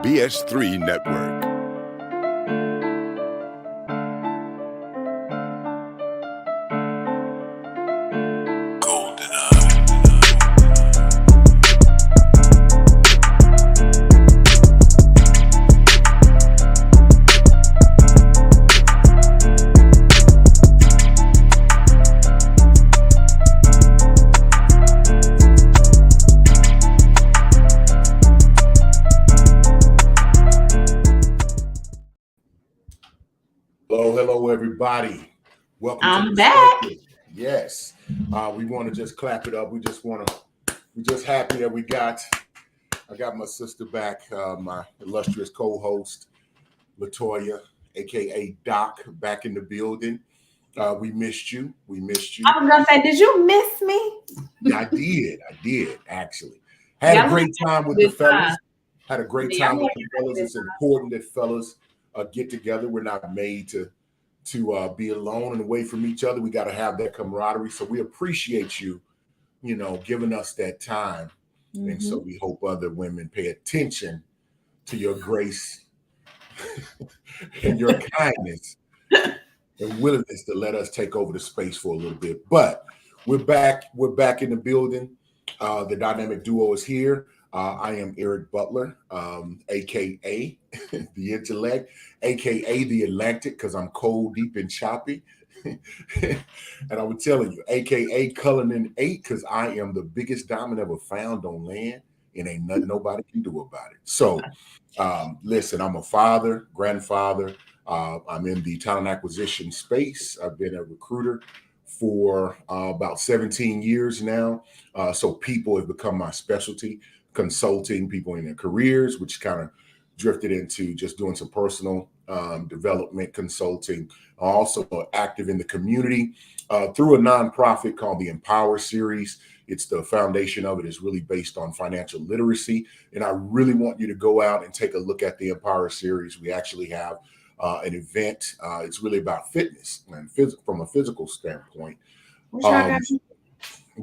BS3 Network. Hello, everybody. Welcome to the back. circle. Yes. We want to just clap it up. We're just happy that I got my sister back, my illustrious co-host, Latoya, aka Doc, back in the building. We missed you. I was gonna say, did you miss me? I did actually. Had a great time with the fellas. Had a great time with the fellas. It's important that fellas get together. We're not made to be alone and away from each other. We got to have that camaraderie. So we appreciate you, giving us that time. Mm-hmm. And so we hope other women pay attention to your grace and your kindness and willingness to let us take over the space for a little bit. But we're back in the building. The dynamic duo is here. I am Eric Butler, aka the Intellect, aka the Atlantic, because I'm cold, deep, and choppy. And I was telling you, aka Cullinan 8, because I am the biggest diamond ever found on land, and ain't nothing nobody can do about it. So, listen, I'm a father, grandfather. I'm in the talent acquisition space. I've been a recruiter for about 17 years now. So people have become my specialty. Consulting people in their careers, which kind of drifted into just doing some personal development consulting. Also active in the community through a nonprofit called the Empower Series. It's the foundation of it is really based on financial literacy. And I really want you to go out and take a look at the Empower Series. We actually have an event. It's really about fitness and from a physical standpoint.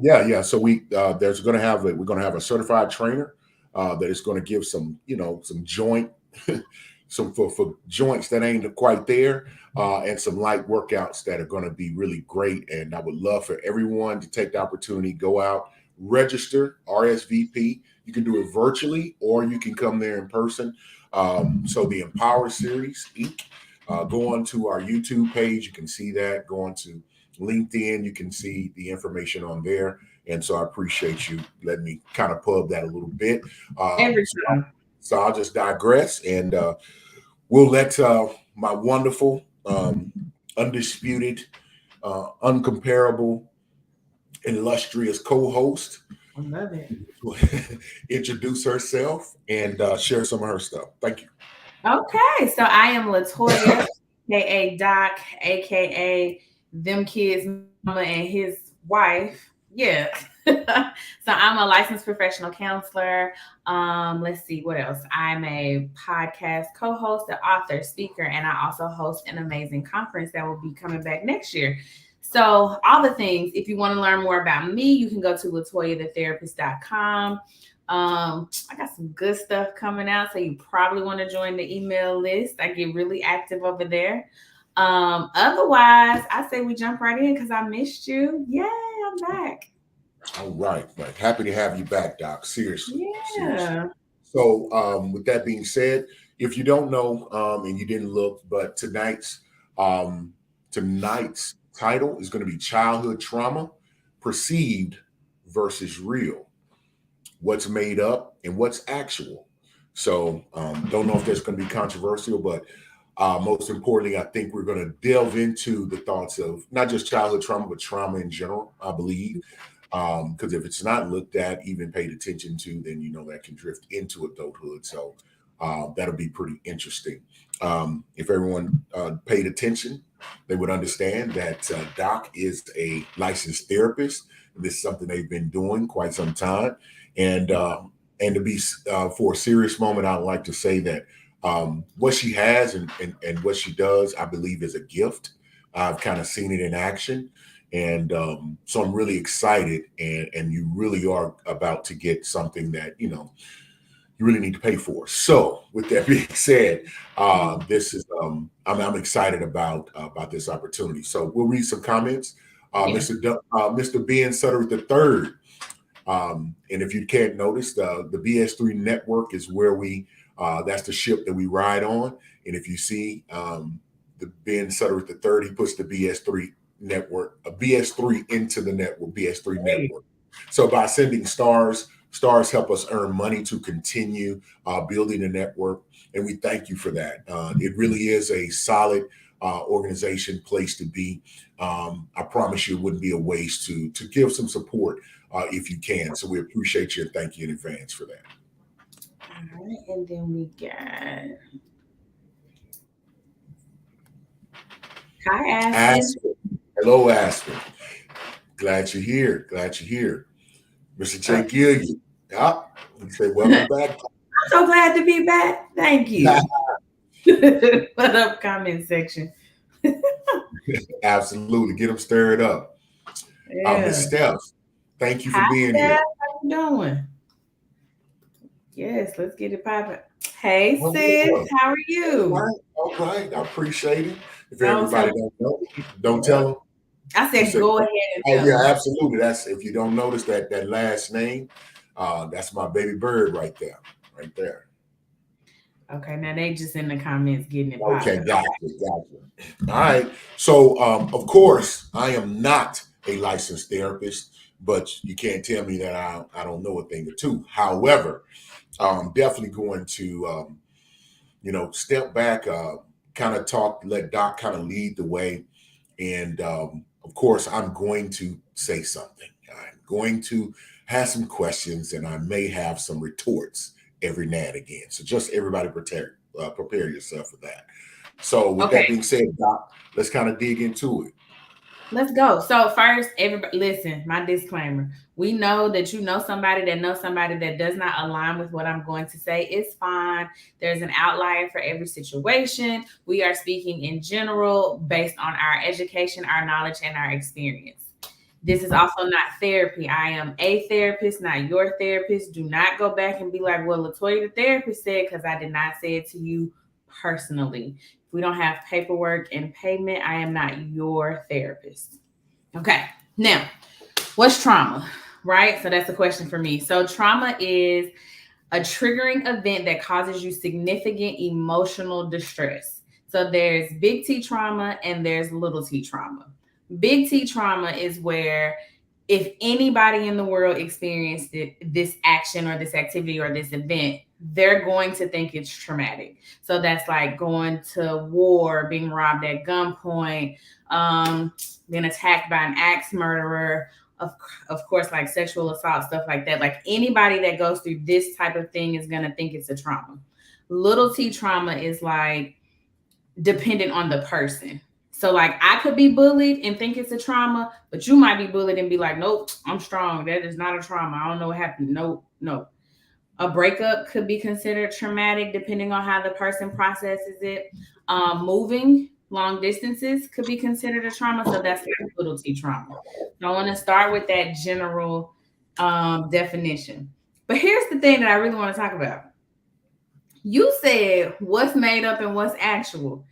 Yeah. So we're going to have a certified trainer that is going to give some joint, for joints that ain't quite there, and some light workouts that are going to be really great. And I would love for everyone to take the opportunity, go out, register, RSVP. You can do it virtually or you can come there in person. So the Empower Series, Inc. Go on to our YouTube page. You can see that. Go on to LinkedIn, you can see the information on there. And so I appreciate you letting me kind of pub that a little bit. So I'll just digress, and we'll let my wonderful, undisputed, uncomparable, illustrious co-host introduce herself and share some of her stuff. Thank you. Okay, so I am Latoya, aka Doc, aka them kids' mama and his wife. Yeah. So I'm a licensed professional counselor. Let's see what else. I'm a podcast co-host, an author, speaker, and I also host an amazing conference that will be coming back next year. So all the things, if you want to learn more about me, you can go to LatoyaTheTherapist.com. I got some good stuff coming out, so you probably want to join the email list. I get really active over there. Otherwise, I say we jump right in because I missed you. Yay, I'm back. All right. Happy to have you back, Doc. Seriously. Yeah. Seriously. So with that being said, if you don't know and you didn't look, but tonight's title is going to be Childhood Trauma, Perceived versus Real. What's made up and what's actual. So don't know if that's going to be controversial, but most importantly, I think we're going to delve into the thoughts of not just childhood trauma, but trauma in general, I believe. Because if it's not looked at, even paid attention to, then that can drift into adulthood. So that'll be pretty interesting. If everyone paid attention, they would understand that Doc is a licensed therapist. This is something they've been doing quite some time. And to be for a serious moment, I'd like to say that what she has and what she does, I believe, is a gift. I've kind of seen it in action. And so I'm really excited. And you really are about to get something that, you really need to pay for. So with that being said, this is I'm excited about this opportunity. So we'll read some comments. Mr. Ben Sutter III. And if you can't notice, the BS3 network is where that's the ship that we ride on. And if you see the Ben Sutter III, he puts the BS3 network, a BS3 into the network, BS3 network. So by sending stars help us earn money to continue building a network. And we thank you for that. It really is a solid organization, place to be. I promise you it wouldn't be a waste to give some support if you can. So we appreciate you and thank you in advance for that. All right, and then we got hi, Aspen. Hello, Aspen. Glad you're here. Mr. J. Gillian. We say welcome back. I'm so glad to be back. Thank you. Put up comment section. Absolutely. Get them stirred up. Miss Steph, thank you for being here. How you doing? Yes, let's get it popping. Hey, sis, how are you? All right. I appreciate it. If everybody don't know, don't tell them. I said go ahead and tell them. Absolutely. That's if you don't notice that last name, that's my baby bird right there. Okay, now they just in the comments getting it. Okay, gotcha. All right. So, of course, I am not a licensed therapist, but you can't tell me that I don't know a thing or two. However, definitely going to, step back, kind of talk, let Doc kind of lead the way. And, of course, I'm going to say something. I'm going to have some questions, and I may have some retorts every now and again. So just everybody prepare yourself for that. So with that being said, Doc, let's kind of dig into it. Let's go. So first, everybody, listen, my disclaimer. We know that you know somebody that knows somebody that does not align with what I'm going to say. It's fine. There's an outlier for every situation. We are speaking in general based on our education, our knowledge, and our experience. This is also not therapy. I am a therapist, not your therapist. Do not go back and be like, well, Latoya, the therapist said, because I did not say it to you personally. If we don't have paperwork and payment, I am not your therapist. Okay. Now, what's trauma, right? So that's the question for me. So trauma is a triggering event that causes you significant emotional distress. So there's big T trauma and there's little t trauma. Big T trauma is where if anybody in the world experienced this action or this activity or this event, they're going to think it's traumatic. So that's like going to war, being robbed at gunpoint, being attacked by an axe murderer, of course, like sexual assault, stuff like that. Like anybody that goes through this type of thing is going to think it's a trauma. Little T trauma is like dependent on the person. So like I could be bullied and think it's a trauma, but you might be bullied and be like, nope, I'm strong. That is not a trauma. I don't know what happened. No. A breakup could be considered traumatic depending on how the person processes it. Moving long distances could be considered a trauma. So that's like little T trauma. So I want to start with that general definition. But here's the thing that I really want to talk about. You said what's made up and what's actual.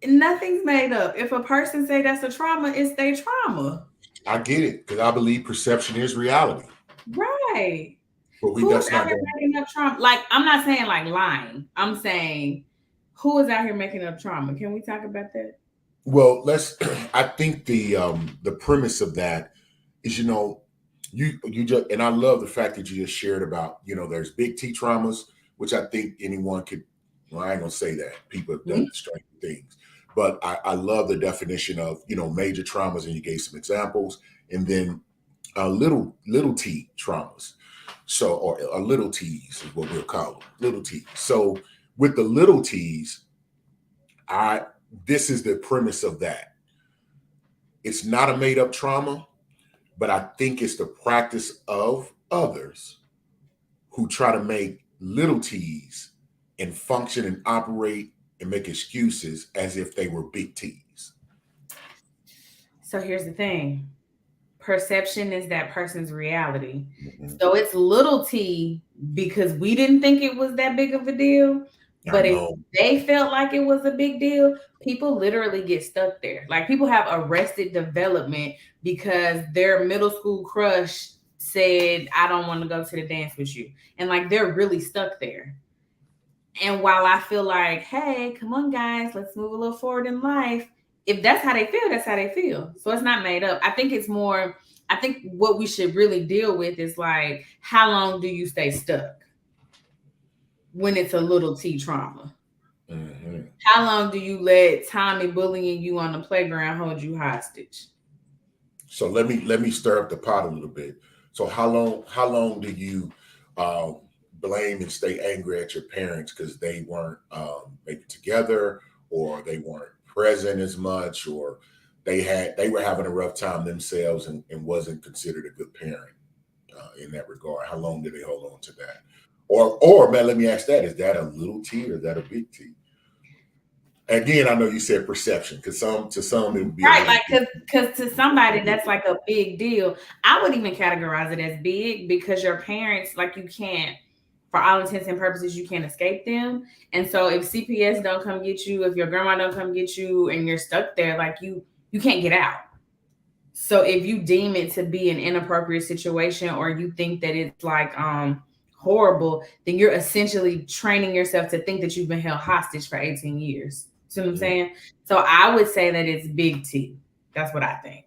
Nothing's made up. If a person say that's a trauma, it's their trauma. I get it because I believe perception is reality. Right. But who's out here making up trauma? Like, I'm not saying like lying. I'm saying who is out here making up trauma? Can we talk about that? Well, I think the premise of that is, you just, and I love the fact that you just shared about, there's big T traumas, which I think anyone could, well, I ain't gonna say that people have done strange things. But I love the definition of, major traumas, and you gave some examples, and then little T traumas. So, or little T's is what we'll call them, little T's. So with the little T's, this is the premise of that. It's not a made up trauma, but I think it's the practice of others who try to make little T's and function and operate and make excuses as if they were big T's. So here's the thing. perception is that person's reality. So it's little t because we didn't think it was that big of a deal. But if they felt like it was a big deal, people literally get stuck there. Like people have arrested development because their middle school crush said, I don't want to go to the dance with you. And like they're really stuck there. And while I feel like, hey, come on, guys, let's move a little forward in life. If that's how they feel, that's how they feel. So it's not made up. I think it's more, I think what we should really deal with is like, how long do you stay stuck when it's a little t trauma? How long do you let Tommy bullying you on the playground hold you hostage? So let me stir up the pot a little bit. So how long do you blame and stay angry at your parents because they weren't maybe together, or they weren't present as much, or they were having a rough time themselves and wasn't considered a good parent in that regard? How long did they hold on to that? Or man, let me ask that: is that a little t or is that a big T? Again, I know you said perception, because to some it would be right, like because to somebody that's like a big deal. I would even categorize it as big because your parents, like, you can't, for all intents and purposes, you can't escape them. And so if CPS don't come get you, if your grandma don't come get you, and you're stuck there, like you can't get out. So if you deem it to be an inappropriate situation, or you think that it's like horrible, then you're essentially training yourself to think that you've been held hostage for 18 years. See what I'm saying? So I would say that it's big T. That's what I think.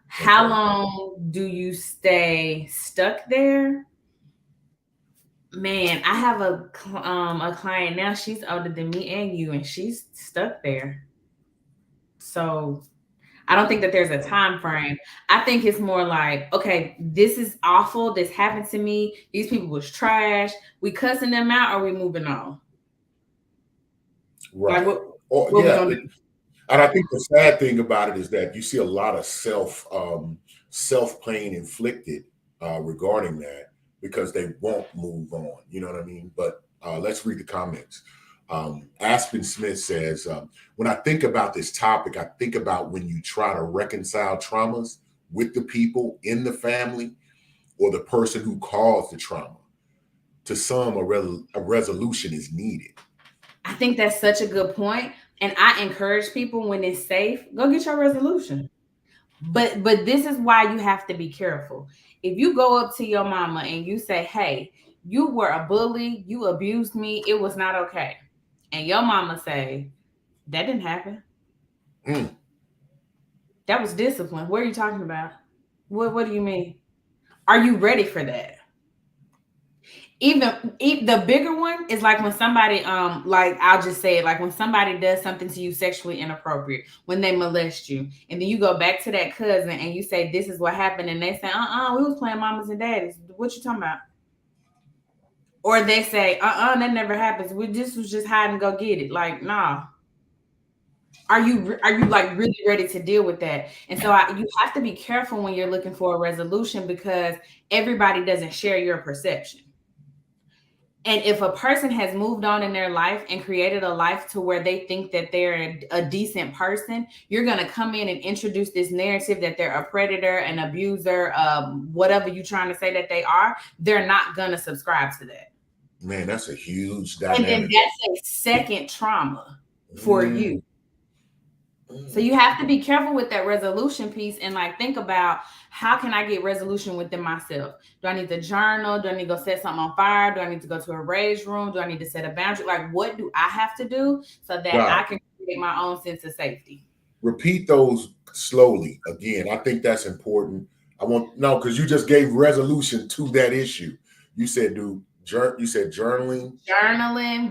How long do you stay stuck there? Man, I have a client now. She's older than me and you, and she's stuck there. So I don't think that there's a time frame. I think it's more like, okay, this is awful. This happened to me. These people was trash. We cussing them out, or we moving on? Right. Like what yeah. And I think the sad thing about it is that you see a lot of self-pain inflicted regarding that, because they won't move on. You know what I mean? But let's read the comments. Aspen Smith says, when I think about this topic, I think about when you try to reconcile traumas with the people in the family or the person who caused the trauma. To some, a resolution is needed. I think that's such a good point. And I encourage people, when it's safe, go get your resolution. But this is why you have to be careful. If you go up to your mama and you say, hey, you were a bully, you abused me, it was not okay. And your mama say, that didn't happen. That was discipline. What are you talking about? What do you mean? Are you ready for that? Even the bigger one is like when somebody, like, I'll just say it, like when somebody does something to you sexually inappropriate, when they molest you, and then you go back to that cousin and you say, this is what happened. And they say, we was playing mamas and daddies. What you talking about? Or they say, that never happens. This was just hide and go get it. Like, nah. Are you like really ready to deal with that? And so you have to be careful when you're looking for a resolution, because everybody doesn't share your perception. And if a person has moved on in their life and created a life to where they think that they're a decent person, you're going to come in and introduce this narrative that they're a predator, an abuser, whatever you're trying to say that they are. They're not going to subscribe to that. Man, that's a huge dynamic. And then that's a second trauma for you. So you have to be careful with that resolution piece, and like think about, how can I get resolution within myself? Do I need to journal? Do I need to go set something on fire? Do I need to go to a rage room? Do I need to set a boundary? Like, what do I have to do so that I can create my own sense of safety? Repeat those slowly. Again, I think that's important. Because you just gave resolution to that issue. You said, journaling,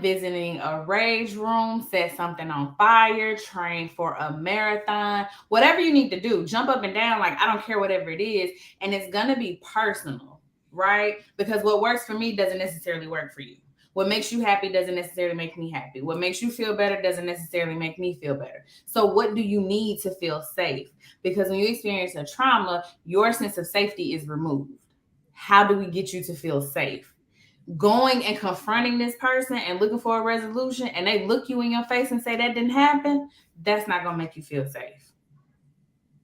visiting a rage room, set something on fire, train for a marathon, whatever you need to do, jump up and down. Like, I don't care, whatever it is. And it's going to be personal, right? Because what works for me doesn't necessarily work for you. What makes you happy doesn't necessarily make me happy. What makes you feel better doesn't necessarily make me feel better. So what do you need to feel safe? Because when you experience a trauma, your sense of safety is removed. How do we get you to feel safe? Going and confronting this person and looking for a resolution, and they look you in your face and say that didn't happen, that's not going to make you feel safe.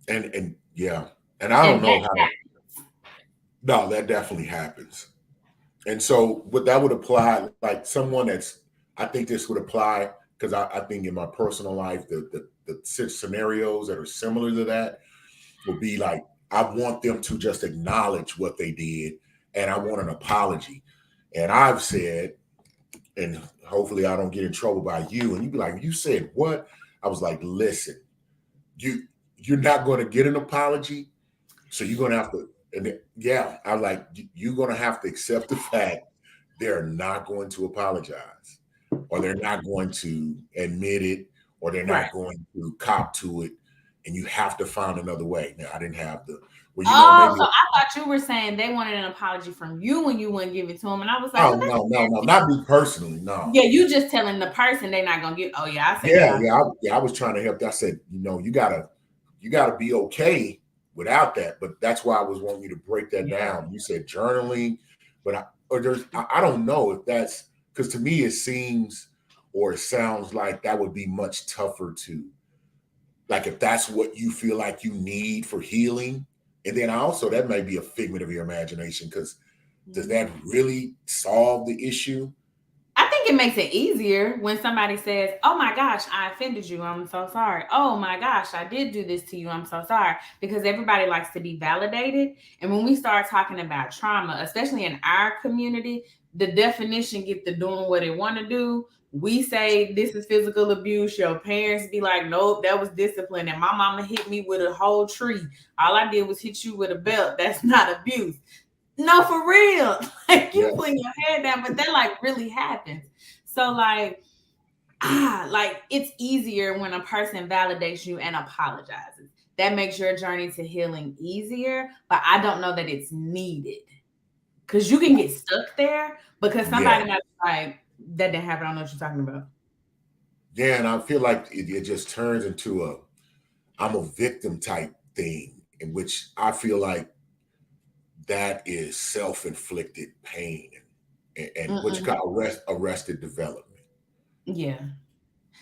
And yeah, And I don't know how. No, that definitely happens. And so what that would apply, like someone that's, I think this would apply because I think in my personal life, the scenarios that are similar to that will be like, I want them to just acknowledge what they did and I want an apology. And I've said, and hopefully I don't get in trouble by you, and you'd be like, you said what? I was like, listen, you're not going to get an apology, so you're going to have to, and yeah, I was like, you're going to have to accept the fact they're not going to apologize, or they're not going to admit it, or they're not going to cop to it, and you have to find another way. Now, I didn't have the. Well, so I thought you were saying they wanted an apology from you when you wouldn't give it to them, and I was like, oh no, not me personally, no. Yeah, you just telling the person they're not gonna get. Oh yeah, I said I was trying to help. I said, you gotta be okay without that. But that's why I was wanting you to break that down. You said journaling, but I don't know if that's because to me it seems or it sounds like that would be much tougher to, like if that's what you feel like you need for healing. And then also that may be a figment of your imagination because does that really solve the issue? I think it makes it easier when somebody says, oh my gosh, I offended you. I'm so sorry. Oh my gosh, I did do this to you. I'm so sorry. Because everybody likes to be validated. And when we start talking about trauma, especially in our community, the definition get to doing what they want to do. We say this is physical abuse. Your parents be like, nope, that was discipline. And my mama hit me with a whole tree. All I did was hit you with a belt. That's not abuse. No, for real. Like you putting your head down, but that like really happens. So like it's easier when a person validates you and apologizes. That makes your journey to healing easier, but I don't know that it's needed. Because you can get stuck there because somebody might be like, that didn't happen. I don't know what you're talking about. Yeah, and I feel like it just turns into I'm a victim type thing in which I feel like that is self-inflicted pain and what you call arrested development. Yeah.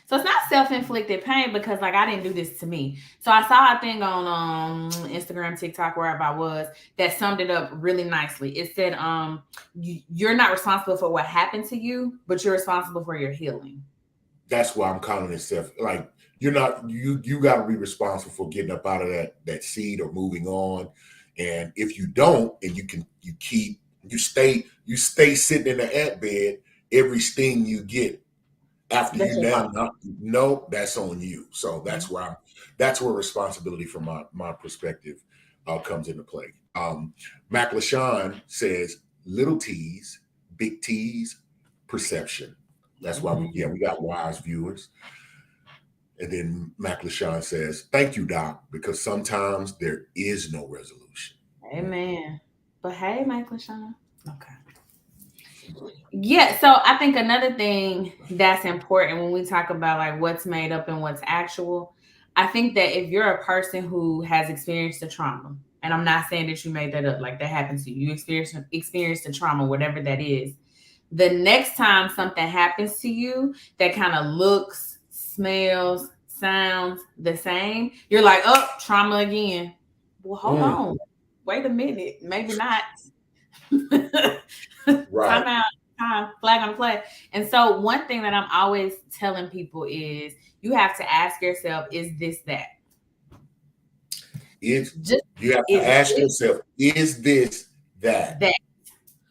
So it's not self-inflicted pain because like I didn't do this to me. So I saw a thing on Instagram, TikTok, wherever I was, that summed it up really nicely. It said, you're not responsible for what happened to you, but you're responsible for your healing. That's why I'm calling it self. Like you're not, you got to be responsible for getting up out of that seed or moving on. And if you don't, and you stay sitting in the ant bed, every sting you get after that's you now no, that's on you. So that's where responsibility from my perspective comes into play. Mac LaShawn says little T's, big T's, perception. That's why we got wise viewers. And then Mac LaShawn says, thank you, Doc, because sometimes there is no resolution. Amen. But hey, Mac LaShawn. Okay. Yeah, so I think another thing that's important when we talk about like what's made up and what's actual, I think that if you're a person who has experienced a trauma, and I'm not saying that you made that up, like that happened to you, you experienced a trauma, whatever that is, the next time something happens to you that kind of looks, smells, sounds the same, you're like, oh, trauma again. Well, hold on. Wait a minute. Maybe not. Right. Time, flag on the play. And so one thing that I'm always telling people is you have to ask yourself, is this that? You have to ask yourself, is this that?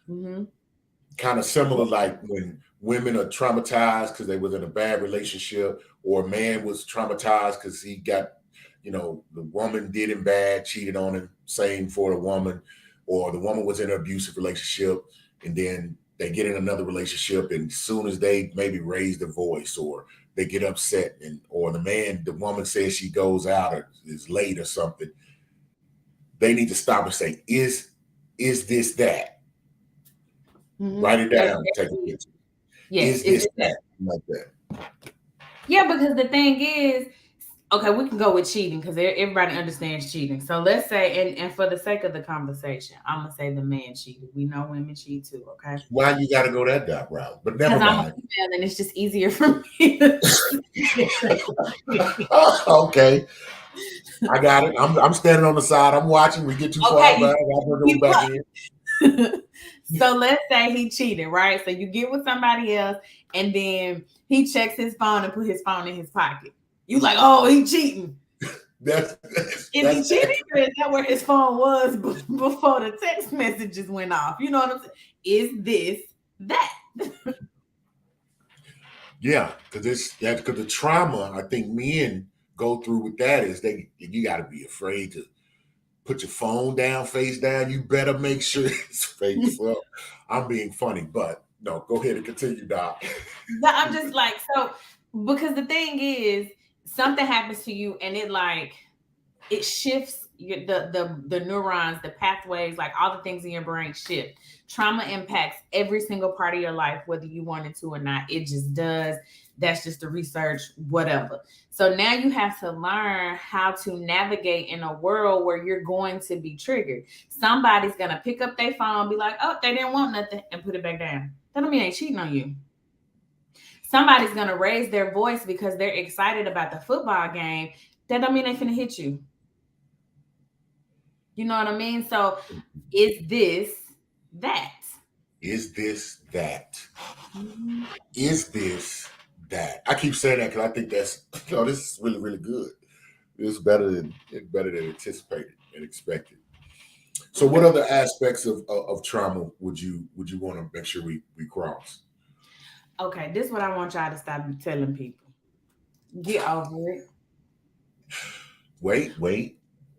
Mm-hmm. Kind of similar like when women are traumatized because they was in a bad relationship, or a man was traumatized because he got, the woman did him bad, cheated on him, same for the woman, or the woman was in an abusive relationship and then they get in another relationship, and as soon as they maybe raise the voice or they get upset, or the woman says she goes out or is late or something, they need to stop and say, is this that? Mm-hmm. Write it down, take a picture. Yes, is this that? Like that. Yeah, because the thing is, okay, we can go with cheating because everybody understands cheating. So let's say, and for the sake of the conversation, I'm going to say the man cheated. We know women cheat too, okay? Why you got to go that route? But never mind. I'm a female and it's just easier for me. Okay. I got it. I'm standing on the side. I'm watching. We get too far back. I go back in. So let's say he cheated, right? So you get with somebody else, and then he checks his phone and put his phone in his pocket. You like, oh, he cheating. Is he cheating, or is that where his phone was before the text messages went off? You know what I'm saying? Is this that? Yeah, because the trauma I think men go through with that is you got to be afraid to put your phone down, face down. You better make sure it's face up. I'm being funny, but no, go ahead and continue, Doc. I'm just like, so, because the thing is, something happens to you and it shifts the neurons, the pathways, like all the things in your brain shift. Trauma impacts every single part of your life, whether you want it to or not. It just does. That's just the research, whatever. So now you have to learn how to navigate in a world where you're going to be triggered. Somebody's going to pick up their phone, be like, oh, they didn't want nothing, and put it back down. That don't mean they ain't cheating on you. Somebody's going to raise their voice because they're excited about the football game. That don't mean they finna hit you. You know what I mean? So is this that? Is this that? Mm-hmm. Is this that? I keep saying that because I think that's, this is really, really good. It's better than anticipated and expected. So what other aspects of trauma would you want to make sure we cross? Okay, this is what I want y'all to stop telling people. Get over it. Wait.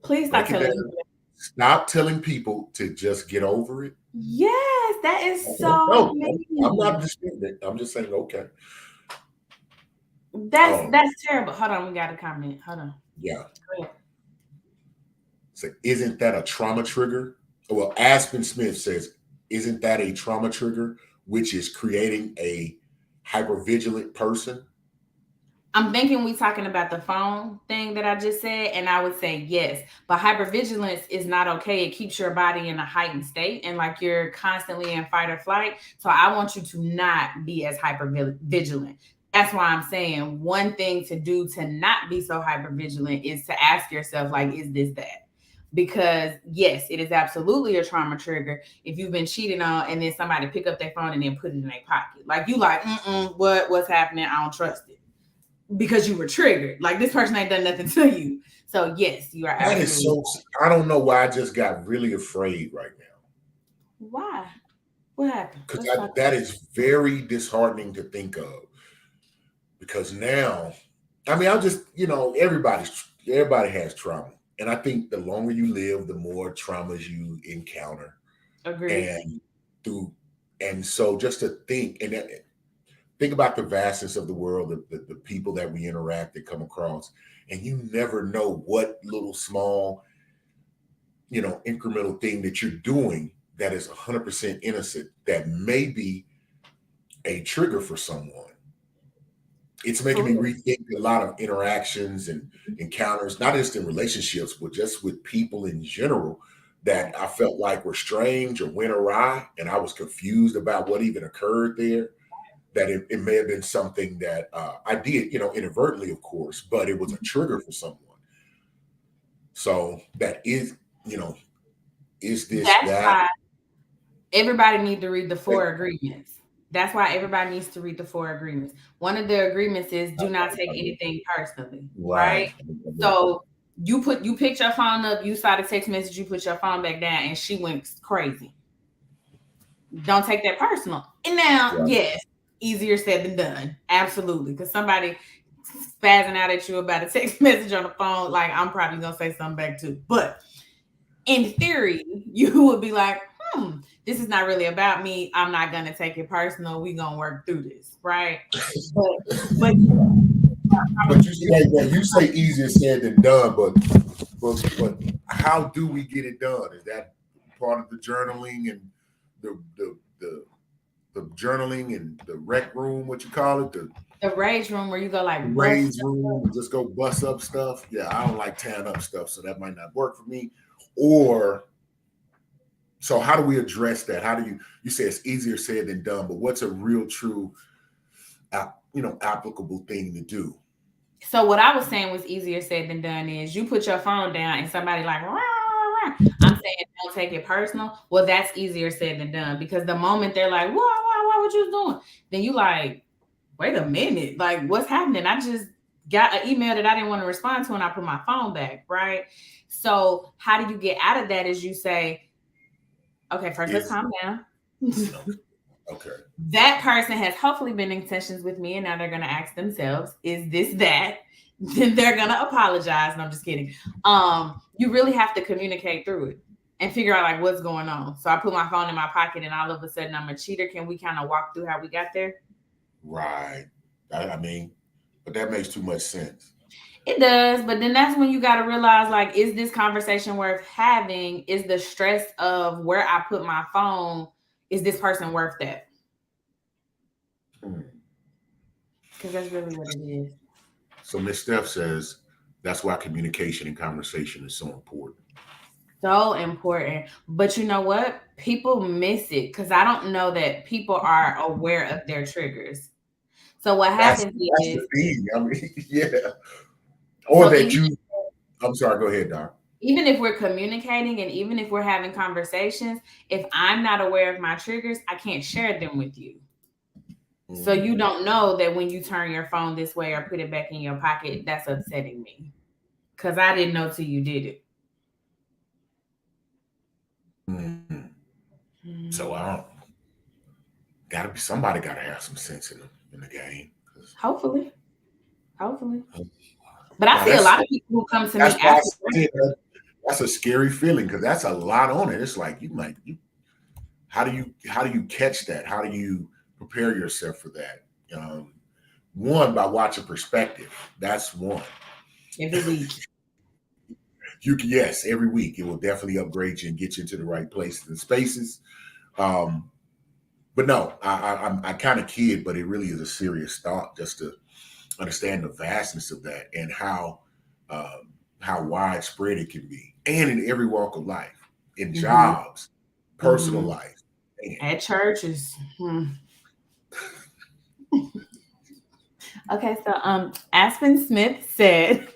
Please stop telling people. Stop telling people to just get over it. Yes, that is so. I'm not disputing it. I'm just saying, okay. That's terrible. Hold on, we got a comment. Hold on. Yeah. So isn't that a trauma trigger? Well, Aspen Smith says, isn't that a trauma trigger, which is creating a hypervigilant person? I'm thinking we talking about the phone thing that I just said, and I would say yes. But hypervigilance is not okay. It keeps your body in a heightened state, and like you're constantly in fight or flight. So I want you to not be as hypervigilant. That's why I'm saying one thing to do to not be so hypervigilant is to ask yourself, like, is this that? Because yes, it is absolutely a trauma trigger if you've been cheated on and then somebody pick up their phone and then put it in their pocket. Like you like, what's happening? I don't trust it. Because you were triggered. Like this person ain't done nothing to you. So yes, you are. That is so. I don't know why I just got really afraid right now. Why? What happened? Because that is very disheartening to think of. Because now, I mean, everybody has trauma, and I think the longer you live, the more traumas you encounter. Agreed. And so just to think about the vastness of the world, the people that we interact, that come across, and you never know what little small, incremental thing that you're doing that is 100% innocent that may be a trigger for someone. It's making me rethink a lot of interactions and encounters, not just in relationships, but just with people in general that I felt like were strange or went awry, and I was confused about what even occurred there. That it may have been something that I did, inadvertently, of course, but it was a trigger for someone. So that is, is this That's that? why everybody needs to read the 4 agreements. That's why everybody needs to read the 4 agreements. One of the agreements is do not take anything personally, right? So you picked your phone up, you saw the text message, you put your phone back down, and she went crazy. Don't take that personal. And now, yes, easier said than done. Absolutely. Because somebody spazzing out at you about a text message on the phone, like I'm probably going to say something back too. But in theory, you would be like, this is not really about me. I'm not going to take it personal. We're going to work through this, right? But you say easier said than done, but how do we get it done? Is that part of the journaling and the journaling and the rec room, what you call it? The rage room where you go like rage room and just go bust up stuff. Yeah, I don't like tearing up stuff, so that might not work for me. Or so how do we address that? How do you say it's easier said than done, but what's a real true applicable thing to do? So what I was saying was easier said than done is you put your phone down and somebody like, rah, rah, rah. I'm saying don't take it personal. Well, that's easier said than done because the moment they're like, what you doing? Then you like, wait a minute, like what's happening? I just got an email that I didn't want to respond to and I put my phone back, right? So how do you get out of that is you say, okay, first let's calm down. Okay. That person has hopefully been in sessions with me and now they're going to ask themselves, is this that? Then they're going to apologize. And I'm just kidding. You really have to communicate through it and figure out like what's going on. So I put my phone in my pocket and all of a sudden I'm a cheater. Can we kind of walk through how we got there? Right. I mean, but that makes too much sense. It does, but then that's when you got to realize, like, is this conversation worth having? Is the stress of where I put my phone, is this person worth that? Because that's really what it is. So Ms. Steph says that's why communication and conversation is so important. So important. But you know what? People miss it because I don't know that people are aware of their triggers. So what happens is, the thing. I mean, yeah. Or so that I'm sorry, go ahead, Doc. Even if we're communicating and even if we're having conversations, if I'm not aware of my triggers, I can't share them with you. So you don't know that when you turn your phone this way or put it back in your pocket, that's upsetting me. Because I didn't know till you did it. So somebody gotta have some sense in the game. Hopefully. But I see a lot of people who come to me after. That's a scary feeling because that's a lot on it. It's like how do you catch that? How do you prepare yourself for that? One, by watching perspective. That's one. Every week. Yes, every week. It will definitely upgrade you and get you into the right places and spaces. But no, I kind of kid, but it really is a serious thought just to understand the vastness of that and how widespread it can be, and in every walk of life, in jobs, personal life, at churches. Okay, so Aspen Smith said,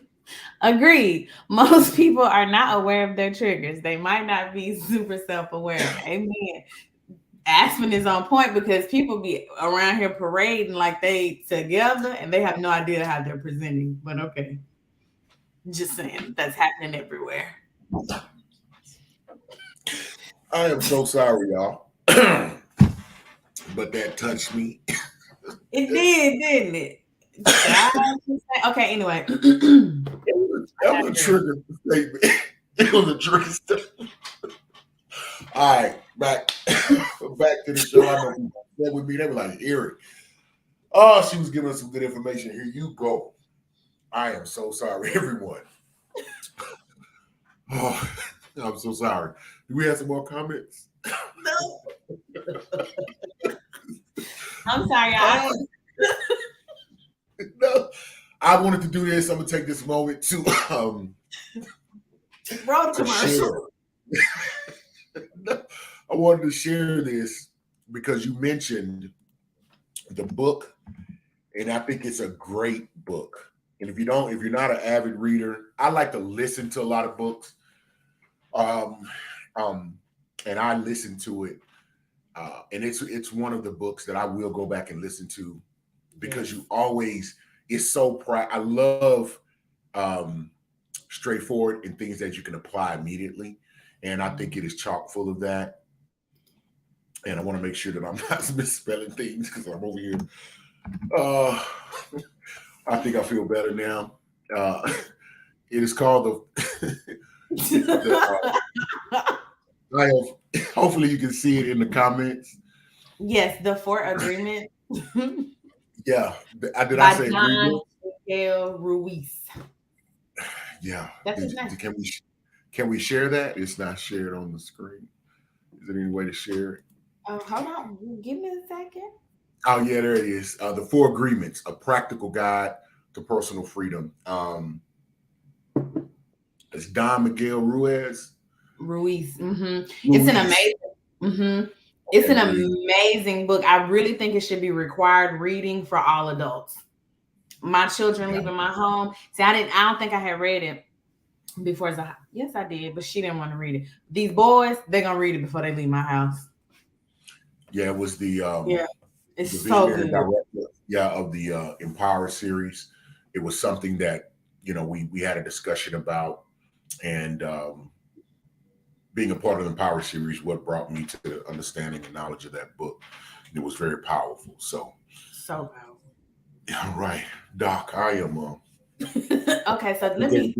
agreed. Most people are not aware of their triggers. They might not be super self-aware. Amen. Aspen is on point because people be around here parading like they together and they have no idea how they're presenting. But okay. Just saying, that's happening everywhere. I am so sorry, y'all. But that touched me. It did, didn't it? Okay, anyway. That was a trigger statement. It was a trigger statement. All right, back to the show. I know people said with me, they were like, Eric. Oh, she was giving us some good information. Here you go. I am so sorry, everyone. Oh, I'm so sorry. Do we have some more comments? No. I'm sorry, No, I wanted to do this. I'm gonna take this moment to road commercial. No, I wanted to share this because you mentioned the book, and I think it's a great book. And if you're not an avid reader, I like to listen to a lot of books. And I listen to it, and it's one of the books that I will go back and listen to because it's so I love straightforward and things that you can apply immediately, and I think it is chock full of that. And I want to make sure that I'm not misspelling things because I'm over here. I think I feel better now. It is called hopefully you can see it in the comments. Yes, the 4 Agreements. Yeah. Did I say John Miguel Ruiz? Yeah. Can we share that? It's not shared on the screen. Is there any way to share it? Oh, hold on. Give me a second. Oh, yeah, there it is. The 4 Agreements, a practical guide to personal freedom. It's Don Miguel Ruiz. It's an amazing. It's an amazing book. I really think it should be required reading for all adults. My children leaving my home. See, I don't think I had read it before. Yes, I did, but she didn't want to read it. These boys, they're gonna read it before they leave my house. Yeah, it was the it's the so visionary good. director, of the Empower series. It was something that we had a discussion about, and being a part of the Empower series, what brought me to the understanding and knowledge of that book. It was very powerful. So powerful. Yeah, right, Doc. I am. Okay, so let me.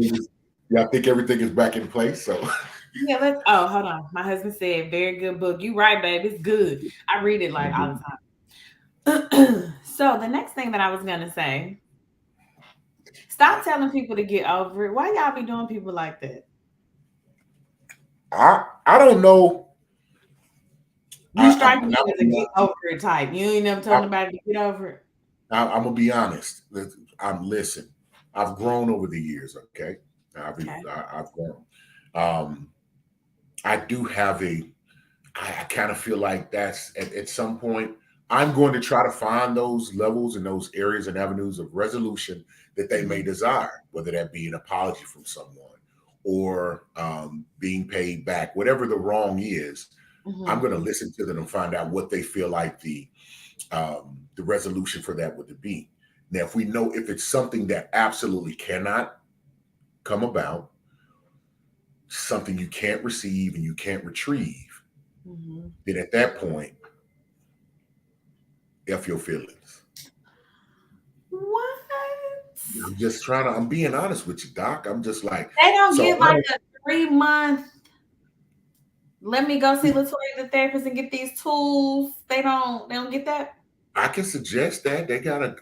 I think everything is back in place. So yeah, hold on. My husband said, "Very good book." You right, babe. It's good. I read it like all the time. So the next thing that I was gonna say, stop telling people to get over it. Why y'all be doing people like that? I don't know. You strike me as a get over it type. You ain't never told nobody to get over it. I'm gonna be honest. Listen. I've grown over the years. Okay, I've grown. I do have I kind of feel like that's at some point I'm going to try to find those levels and those areas and avenues of resolution that they may desire, whether that be an apology from someone or being paid back, whatever the wrong is. I'm going to listen to them and find out what they feel like the resolution for that would be. Now, if we know if it's something that absolutely cannot come about, something you can't receive and you can't retrieve, then at that point, F your feelings. What? I'm being honest with you, Doc. I'm just like, they don't get like a 3-month. Let me go see Latoya the therapist and get these tools. They don't get that. I can suggest that they gotta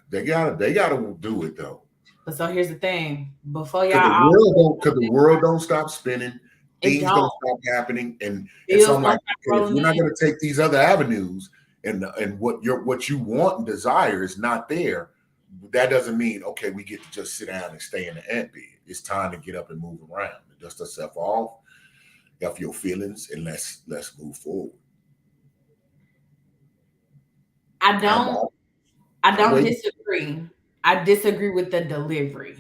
do it though. But so here's the thing: before y'all, because the world don't stop spinning, things don't stop happening, and so I'm like, if you're not going to take these other avenues, and what you want and desire is not there, that doesn't mean okay, we get to just sit down and stay in the ant bed. It's time to get up and move around, dust yourself off, F your feelings, and let's move forward. I don't disagree. I disagree with the delivery.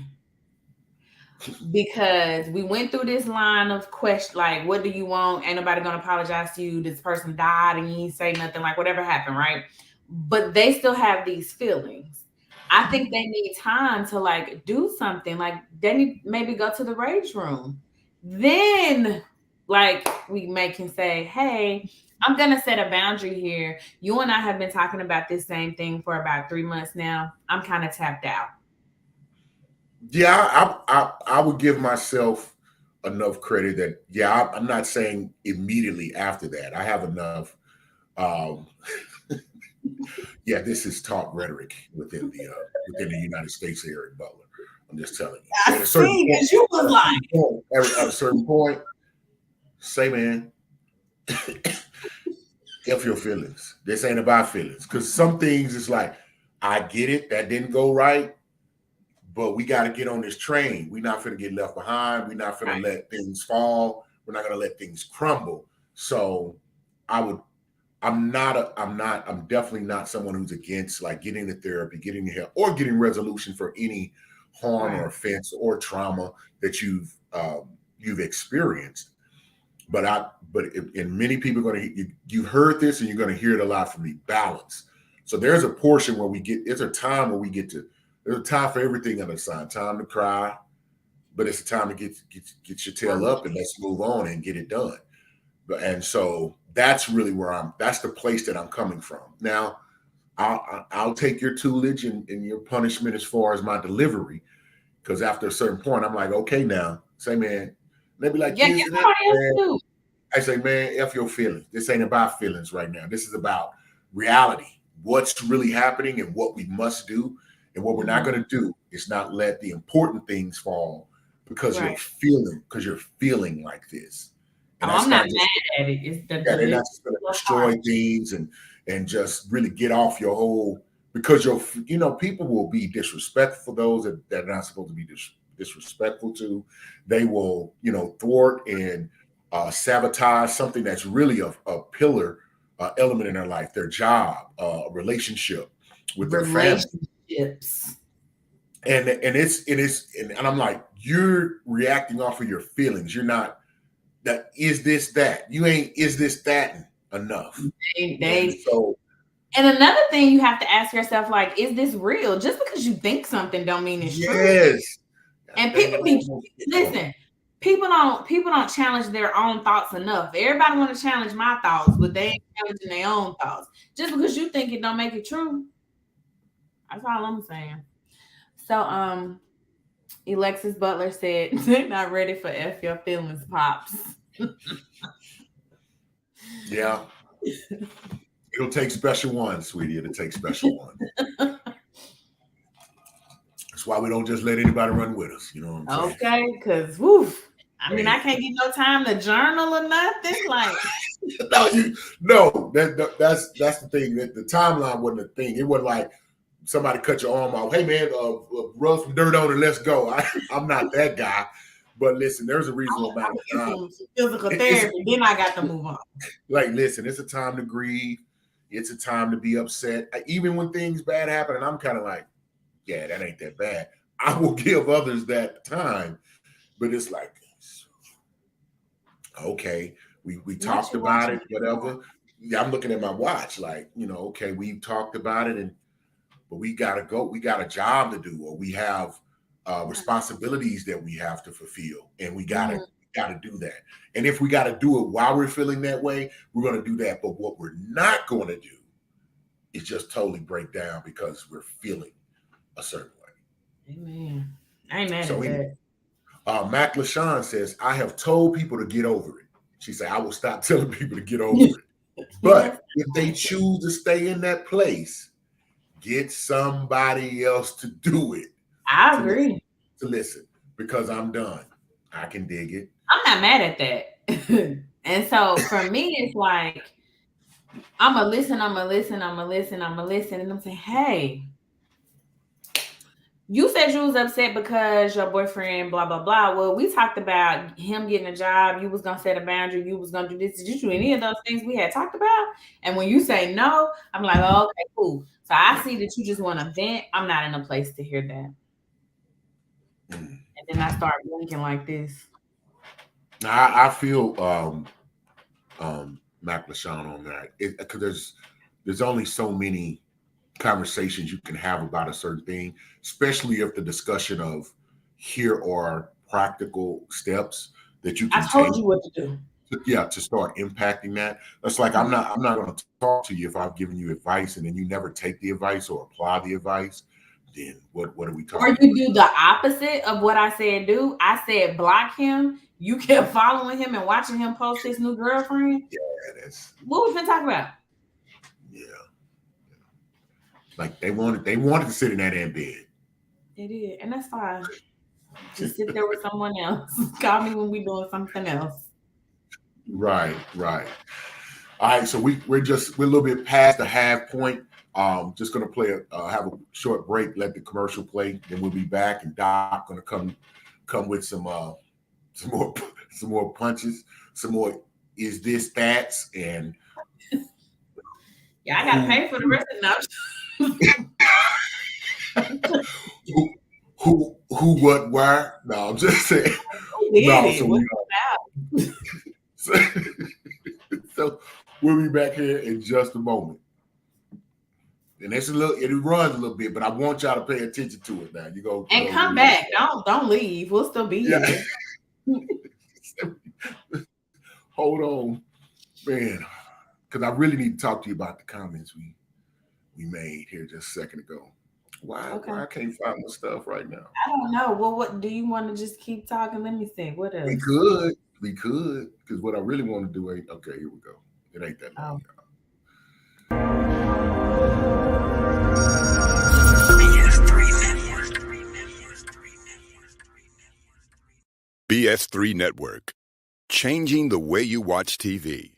Because we went through this line of question, like, what do you want? Ain't nobody gonna apologize to you. This person died and you ain't say nothing, like whatever happened, right? But they still have these feelings. I think they need time to like do something. Like they need maybe go to the rage room. Then like we can say, hey, I'm gonna set a boundary here. You and I have been talking about this same thing for about 3 months now. I'm kind of tapped out. Yeah, I would give myself enough credit that I'm not saying immediately after that. I have enough. This is talk rhetoric within the United States, Eric Butler. I'm just telling you. I see, because you was like at a certain point, say, man, F your feelings. This ain't about feelings. Because some things it's like, I get it, that didn't go right. But we got to get on this train. We're not going to get left behind. We're not going to let things fall. We're not going to let things crumble. So I'm definitely not someone who's against like getting the therapy, getting the help, or getting resolution for any harm or offense or trauma that you've experienced. But many people are going to, you heard this and you're going to hear it a lot from me, balance. So there's a portion where there's a time where we get to, there's a time for everything under the sun. Time to cry, but it's a time to get your tail up and let's move on and get it done. And so that's really that's the place that I'm coming from. Now, I'll take your tutelage and your punishment as far as my delivery, because after a certain point, I'm like, okay, now, say, man, they be like, I say, man, F your feelings. This ain't about feelings right now. This is about reality. What's really happening and what we must do. And what we're not going to do is not let the important things fall because you're feeling like this. And I'm not mad at it. It's they're not just going to destroy things and just really get off your whole, because people will be disrespectful. Those that are not supposed to be disrespectful to, they will thwart and sabotage something that's really a pillar element in their life, their job, a relationship with their family. And I'm like, you're reacting off of your feelings. You're not that is this that. You ain't is this that enough. And another thing you have to ask yourself, like, is this real? Just because you think something don't mean it's true. Yes. And people don't challenge their own thoughts enough. Everybody want to challenge my thoughts, but they ain't challenging their own thoughts. Just because you think it don't make it true. That's all I'm saying. So Alexis Butler said they're not ready for F your feelings, Pops. Yeah. It'll take special ones, sweetie. It'll take special ones. That's why we don't just let anybody run with us. You know what I'm saying? Okay, because I mean, I can't get no time to journal or nothing. Like, that's the thing. That the timeline wasn't a thing. It wasn't like somebody cut your arm off. Hey man, rub some dirt on and let's go. I'm not that guy. But listen, there's a reasonable amount of time. Physical therapy. Then I got to move on. Like, listen, it's a time to grieve. It's a time to be upset. Even when things bad happen, and I'm kind of like, yeah, that ain't that bad. I will give others that time, but it's like, okay, we talked about it, whatever. Yeah, I'm looking at my watch, like, okay, we talked about it, but we gotta go. We got a job to do, or we have responsibilities that we have to fulfill, and we gotta do that. And if we gotta do it while we're feeling that way, we're gonna do that. But what we're not going to do is just totally break down because we're feeling a certain way. Amen. Amen. So Mac LaShawn says, I have told people to get over it. She said, I will stop telling people to get over it. But if they choose to stay in that place, get somebody else to do it. I agree. To listen, because I'm done. I can dig it. I'm not mad at that. And so for me, it's like, I'm going to listen. And I'm saying, hey, you said you was upset because your boyfriend, blah, blah, blah. Well, we talked about him getting a job. You was going to set a boundary. You was going to do this. Did you do any of those things we had talked about? And when you say no, I'm like, oh, okay, cool. So I see that you just want to vent. I'm not in a place to hear that. And then I start blinking like this. I feel Mac LaShawn on that. Because there's only so many conversations you can have about a certain thing, especially if the discussion of here are practical steps that you can take. I told you what to do. To start impacting that. That's like, I'm not going to talk to you if I've given you advice and then you never take the advice or apply the advice. Then what are we talking about? Or you do the opposite of what I said do. I said block him. You kept following him and watching him post his new girlfriend. Yeah, that's what we been talking about. Yeah. Like they wanted to sit in that damn bed. They did, and that's fine. Just sit there with someone else. Call me when we doing something else. Right. All right, so we're a little bit past the half point. Just gonna have a short break, let the commercial play, then we'll be back, and Doc gonna come with some more punches, some more is this that's, and yeah, I gotta pay for the rest of the who what where? No, I'm just saying. So we'll be back here in just a moment. And it runs a little bit, but I want y'all to pay attention to it now. You go and come back. Don't leave. We'll still be here. Hold on, man, because I really need to talk to you about the comments we made here just a second ago. Why I can't find my stuff right now? I don't know. Well, what do you want to just keep talking? Let me think. What else? We could, because what I really want to do ain't okay. Here we go. It ain't that long. BS3 Network, changing the way you watch TV.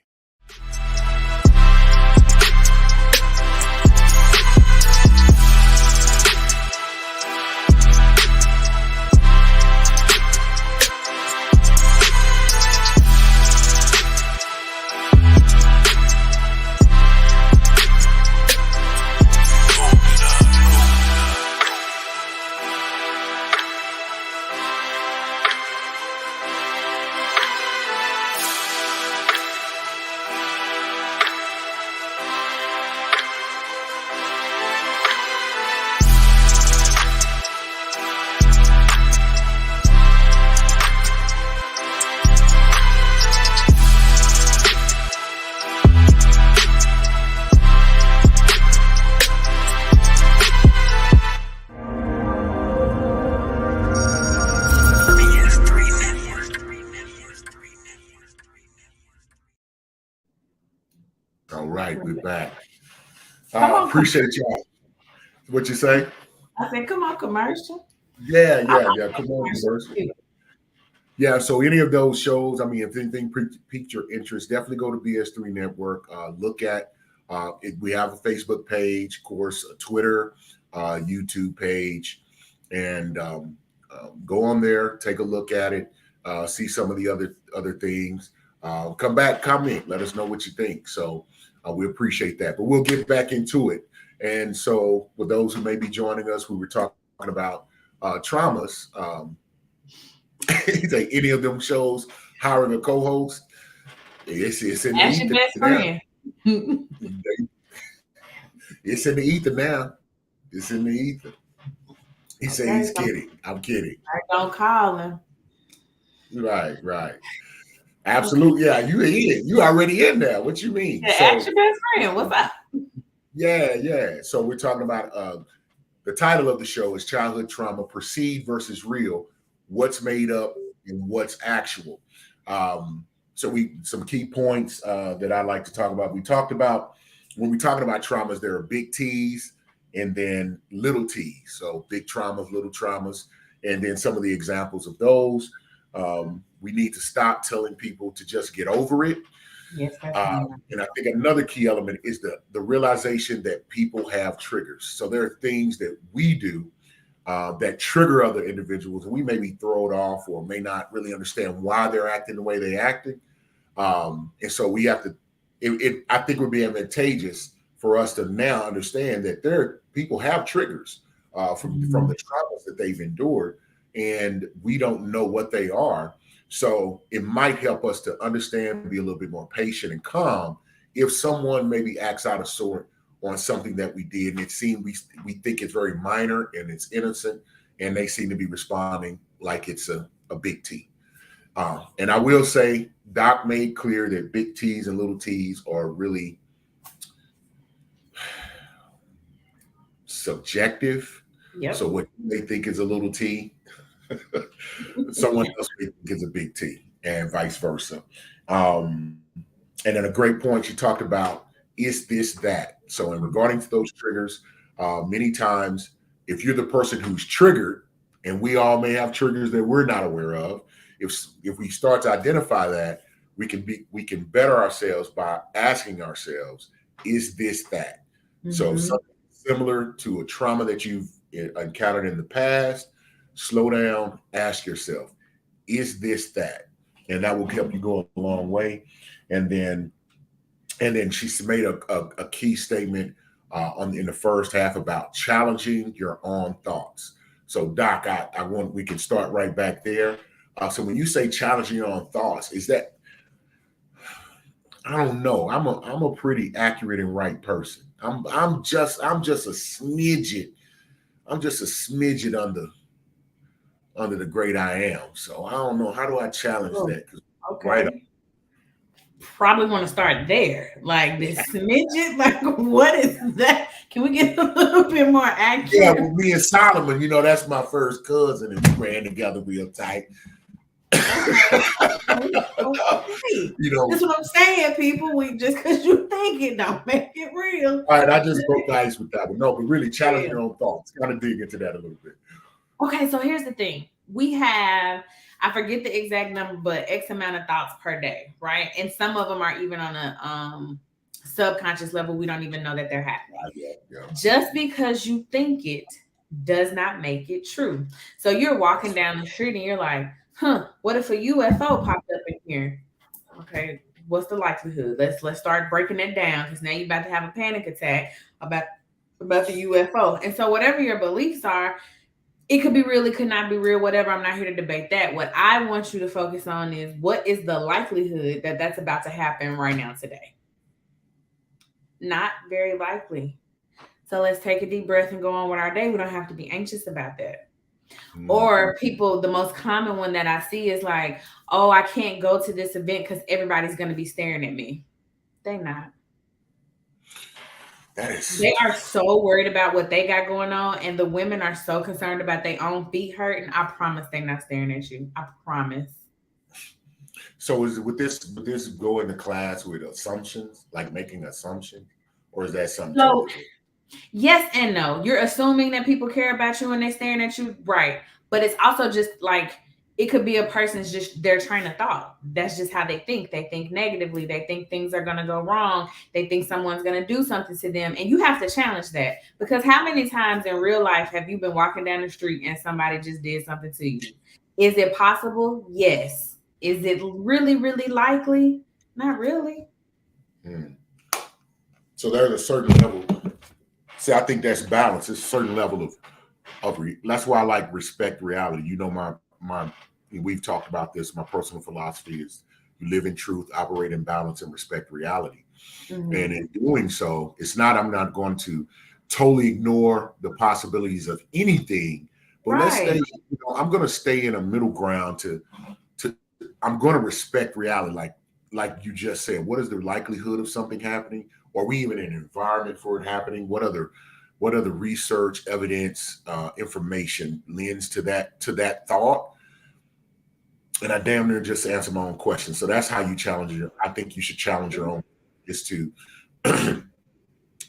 we're back. Appreciate y'all. What you say? I said, come on, commercial. Yeah. Come on, commercial. Yeah, so any of those shows, I mean, if anything piqued your interest, definitely go to BS3 Network. Look at we have a Facebook page, of course, a Twitter, YouTube page, and go on there, take a look at it, see some of the other things. Come back, comment, let us know what you think. So we appreciate that. But we'll get back into it. And so, for those who may be joining us, we were talking about traumas. Any of them shows hiring a co-host, it's in the ether. Best friend. It's in the ether now. It's in the ether. He said he's kidding. I'm kidding. I don't call him. Right. Absolutely. Yeah, you already in there. What you mean? Yeah, ask your best friend. What's up? Yeah. So we're talking about the title of the show is Childhood Trauma: Perceived versus Real. What's made up and what's actual. So some key points that I like to talk about. We talked about when we're talking about traumas, there are big T's and then little T's. So big traumas, little traumas, and then some of the examples of those. We need to stop telling people to just get over it. Yes, and I think another key element is the realization that people have triggers. So there are things that we do that trigger other individuals, and we maybe throw it off or may not really understand why they're acting the way they acting. And so we have to, I think it would be advantageous for us to now understand that people have triggers from the traumas that they've endured, and we don't know what they are. So it might help us to understand, be a little bit more patient and calm if someone maybe acts out of sort on something that we did, and it seems we think it's very minor and it's innocent, and they seem to be responding like it's a big T. And I will say, Doc made clear that big T's and little T's are really subjective. Yep. So what they think is a little T, someone else may think is a big T, and vice versa. And then a great point you talked about, is this that? So in regarding to those triggers, many times, if you're the person who's triggered, and we all may have triggers that we're not aware of, if we start to identify that, we can better ourselves by asking ourselves, is this that? Mm-hmm. So something similar to a trauma that you've encountered in the past, slow down, ask yourself, is this that? And that will help you go a long way. And then she made a key statement in the first half about challenging your own thoughts. So Doc, we can start right back there. So when you say challenging your own thoughts, is that, I don't know. I'm a pretty accurate and right person. I'm just a smidget. I'm just a smidget under the great I am. So I don't know. How do I challenge that? Okay. Right. Probably want to start there. Like this smidget. Like what is that? Can we get a little bit more accurate? Yeah, well, me and Solomon, that's my first cousin, and we ran together real tight. Okay. That's what I'm saying, people. We just because you think it don't make it real. All right, I just broke the ice with that one. No, but really challenge your own thoughts. Kind of dig into that a little bit. Okay, so here's the thing. We have, I forget the exact number, but X amount of thoughts per day, right? And some of them are even on a subconscious level. We don't even know that they're happening. Yeah. Just because you think it does not make it true. So you're walking down the street and you're like, what if a UFO popped up in here? Okay, what's the likelihood? Let's start breaking it down, because now you're about to have a panic attack about the UFO. And so whatever your beliefs are, it could be real, it could not be real, whatever. I'm not here to debate that. What I want you to focus on is, what is the likelihood that that's about to happen right now today? Not very likely. So let's take a deep breath and go on with our day. We don't have to be anxious about that. Mm-hmm. Or people, the most common one that I see is like, oh, I can't go to this event because everybody's going to be staring at me. They're not. They are so worried about what they got going on, and the women are so concerned about their own feet hurting. I promise they're not staring at you. I promise. So would this go into class with assumptions, like making assumptions? or is that something? So, yes and no. You're assuming that people care about you and they're staring at you, right? But it's also just like it could be a person's just their train of thought. That's just how they think. They think negatively. They think things are gonna go wrong. They think someone's gonna do something to them, and you have to challenge that. Because how many times in real life have you been walking down the street and somebody just did something to you? Is it possible? Yes. Is it really, really likely? Not really. So there's a certain level. See, I think that's balance. It's a certain level of that's why I like respect reality. You know, we've talked about this. My personal philosophy is you live in truth, operate in balance, and respect reality. And in doing so, it's not I'm not going to totally ignore the possibilities of anything, but let's stay. I'm going to stay in a middle ground to I'm going to respect reality, like you just said. What is the likelihood of something happening? Are we even in an environment for it happening? What other research, evidence, information lends to that thought? And I damn near just answer my own question. So that's how you challenge it. I think you should challenge your own, is to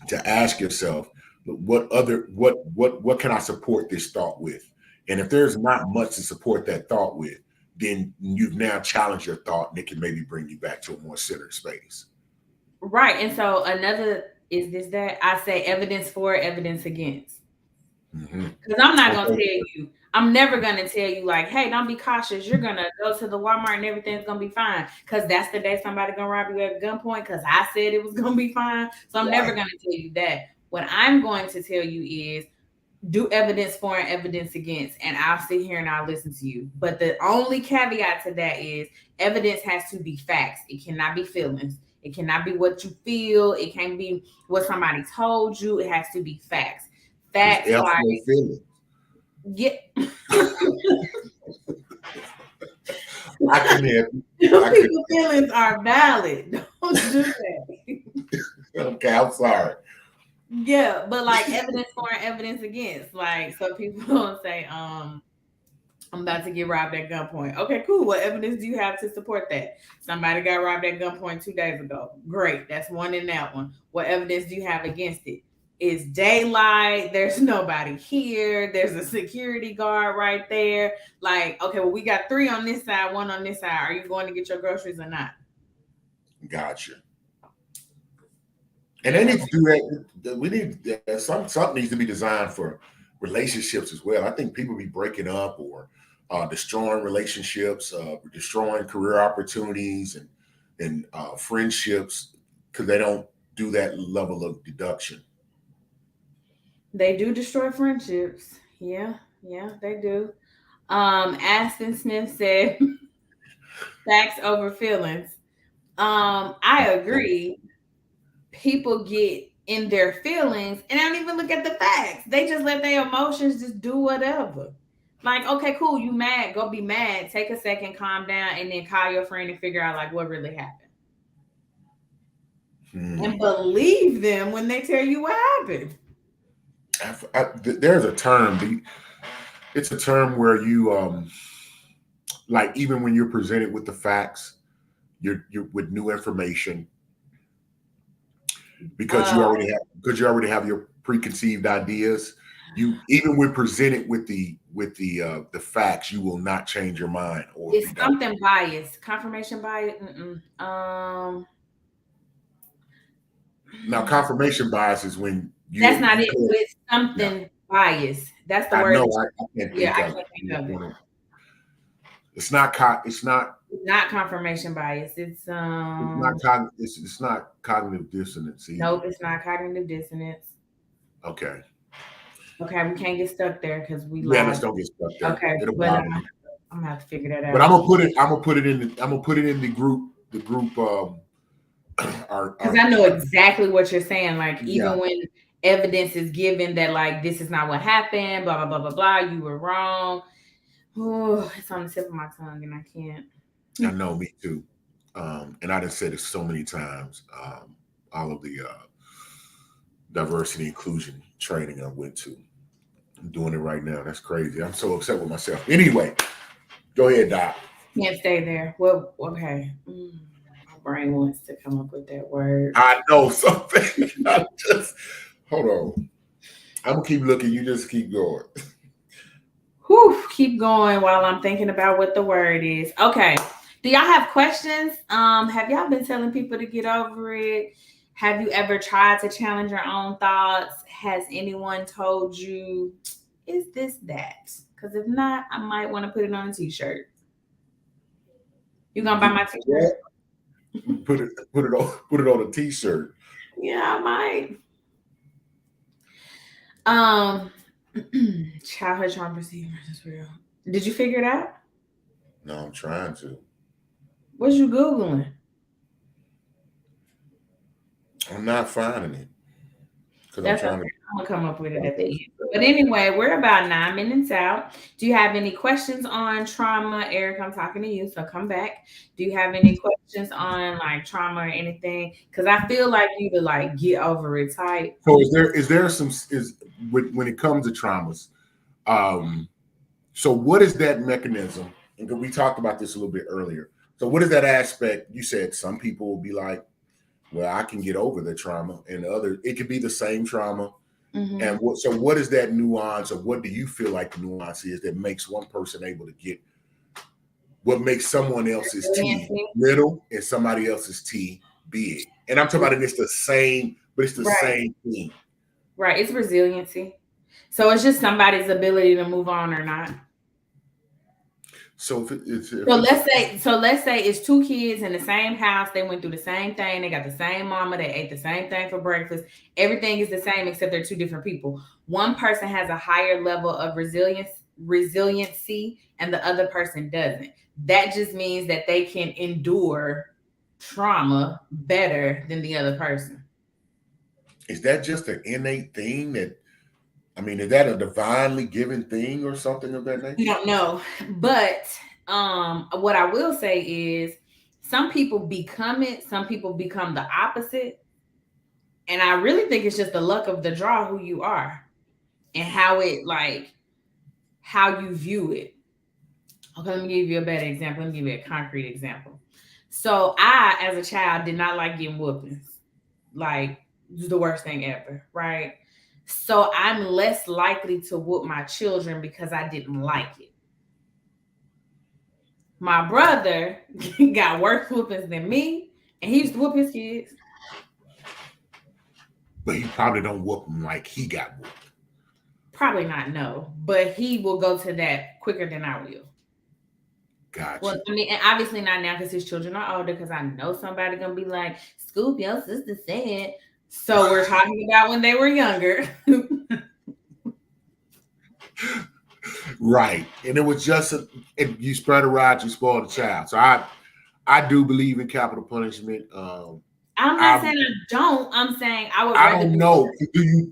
to ask yourself, what can I support this thought with? And if there's not much to support that thought with, then you've now challenged your thought, and it can maybe bring you back to a more centered space. Right. And so another is this that I say evidence for, evidence against. Because I'm not going to tell you, I'm never going to tell you like, hey, don't be cautious. You're going to go to the Walmart and everything's going to be fine. Because that's the day somebody going to rob you at gunpoint because I said it was going to be fine. So I'm never going to tell you that. What I'm going to tell you is do evidence for and evidence against, and I'll sit here and I'll listen to you. But the only caveat to that is evidence has to be facts. It cannot be feelings. It cannot be what you feel. It can't be what somebody told you. It has to be facts. Facts like feelings. Yeah. I can hear. People's feelings are valid. Don't do that. Okay, I'm sorry. Yeah, but like evidence for and evidence against. Like, so people don't say, I'm about to get robbed at gunpoint. Okay, cool. What evidence do you have to support that? Somebody got robbed at gunpoint 2 days ago. Great. That's one in that one. What evidence do you have against it? It's daylight. There's nobody here. There's a security guard right there. Like, okay, well, we got 3 on this side, 1 on this side. Are you going to get your groceries or not? Gotcha. And they need to do that. We need something needs to be designed for relationships as well. I think people be breaking up or destroying relationships, destroying career opportunities and friendships because they don't do that level of deduction. They do destroy friendships. Yeah, they do. Aston Smith said facts over feelings. I agree. People get in their feelings and don't even look at the facts. They just let their emotions just do whatever. Like, okay, cool, you mad, go be mad. Take a second, calm down, and then call your friend and figure out like what really happened. And believe them when they tell you what happened. There's a term. It's a term where you like even when you're presented with the facts, you're with new information. Because you already have your preconceived ideas. You even when presented with the facts, you will not change your mind. Or it's something biased, confirmation bias. Now, confirmation bias is when that's not it. It's something biased. That's the word. I can't think of it. It's not confirmation bias. It's not cognitive dissonance either. Nope, it's not cognitive dissonance. Okay, we can't get stuck there because we let's don't get stuck there. Okay, but I'm gonna have to figure that out. But I'm gonna put it in the group. Because I know exactly what you're saying. Like even when evidence is given that like this is not what happened, blah blah blah blah blah, you were wrong. Oh, it's on the tip of my tongue and I can't. I know, me too. And I done said it so many times. All of the diversity inclusion training I went to. I'm doing it right now. That's crazy. I'm so upset with myself. Anyway, go ahead, Doc. Can't stay there. Well, okay. brain wants to come up with that word. I know something. Hold on. I'm gonna keep looking. You just keep going. Whew, keep going while I'm thinking about what the word is. Okay. Do y'all have questions? Have y'all been telling people to get over it? Have you ever tried to challenge your own thoughts? Has anyone told you, is this that? Because if not, I might want to put it on a t-shirt. You gonna buy my t-shirt? Put it on a t-shirt. Yeah, I might. Childhood trauma perceived versus real. Did you figure it out? No, I'm trying to. What you Googling? I'm not finding it. Because I'm trying to. I'm gonna come up with it at the end. But anyway, we're about 9 minutes out. Do you have any questions on trauma? Eric, I'm talking to you, so come back. Do you have any questions on like trauma or anything? Because I feel like you to like get over it type. So is there some when it comes to traumas? So what is that mechanism? And we talked about this a little bit earlier. So what is that aspect? You said some people will be like, well, I can get over the trauma, and it could be the same trauma. Mm-hmm. And what is that nuance, or what do you feel like the nuance is that makes one person able to get what makes someone else's T little and somebody else's T big? And I'm talking about it's the same, but it's the same thing. Right. It's resiliency. So it's just somebody's ability to move on or not. So let's say it's two kids in the same house. They went through the same thing. They got the same mama. They ate the same thing for breakfast. Everything is the same except they're two different people. One person has a higher level of resiliency, and the other person doesn't. That just means that they can endure trauma better than the other person. Is that just an innate thing is that a divinely given thing or something of that nature? We don't know. But what I will say is some people become it. Some people become the opposite. And I really think it's just the luck of the draw who you are and how you view it. Okay, let me give you a better example. Let me give you a concrete example. So I, as a child, did not like getting whoopings. Like, it was the worst thing ever, right? So I'm less likely to whoop my children because I didn't like it. My brother got worse whoopings than me, and he used to whoop his kids. But he probably don't whoop them like he got whooped. Probably not, no. But he will go to that quicker than I will. Gotcha. Well, and obviously not now because his children are older, because I know somebody going to be like, Scoop, your sister said. So we're talking about when they were younger. Right. And it was just you spread a rod, you spoil the child. So I do believe in capital punishment. I'm not saying I don't. I'm saying I would rather. I don't know. Do you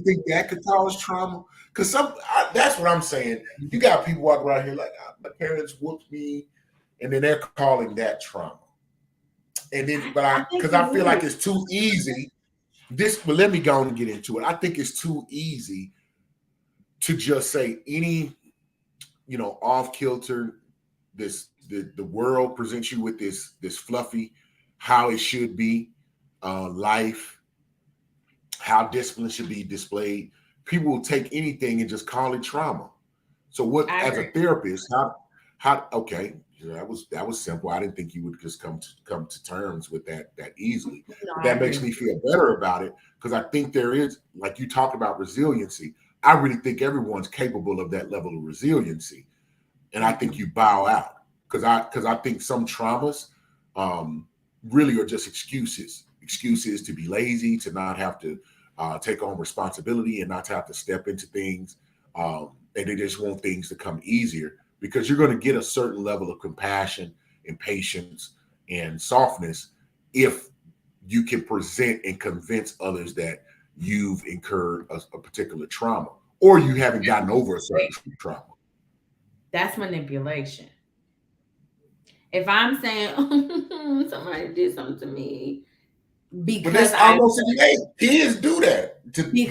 think that could cause trauma? Because that's what I'm saying. You got people walking around here like, my parents whooped me, and then they're calling that trauma. And then, because I feel like it's too easy. But let me go on and get into it. I think it's too easy to just say any, off kilter. The world presents you with this fluffy, how it should be, life, how discipline should be displayed. People will take anything and just call it trauma. So what, as a therapist, how? Okay, that was simple. I didn't think you would just come to terms with that easily. No, that makes me feel better about it, because I think there is, like you talked about, resiliency. I really think everyone's capable of that level of resiliency, and I think you bow out because I think some traumas really are just excuses to be lazy, to not have to take on responsibility and not to have to step into things, and they just want things to come easier. Because you're going to get a certain level of compassion and patience and softness if you can present and convince others that you've incurred a particular trauma, or you haven't gotten over a certain trauma. That's manipulation. If I'm saying, somebody did something to me, because kids do that. Kids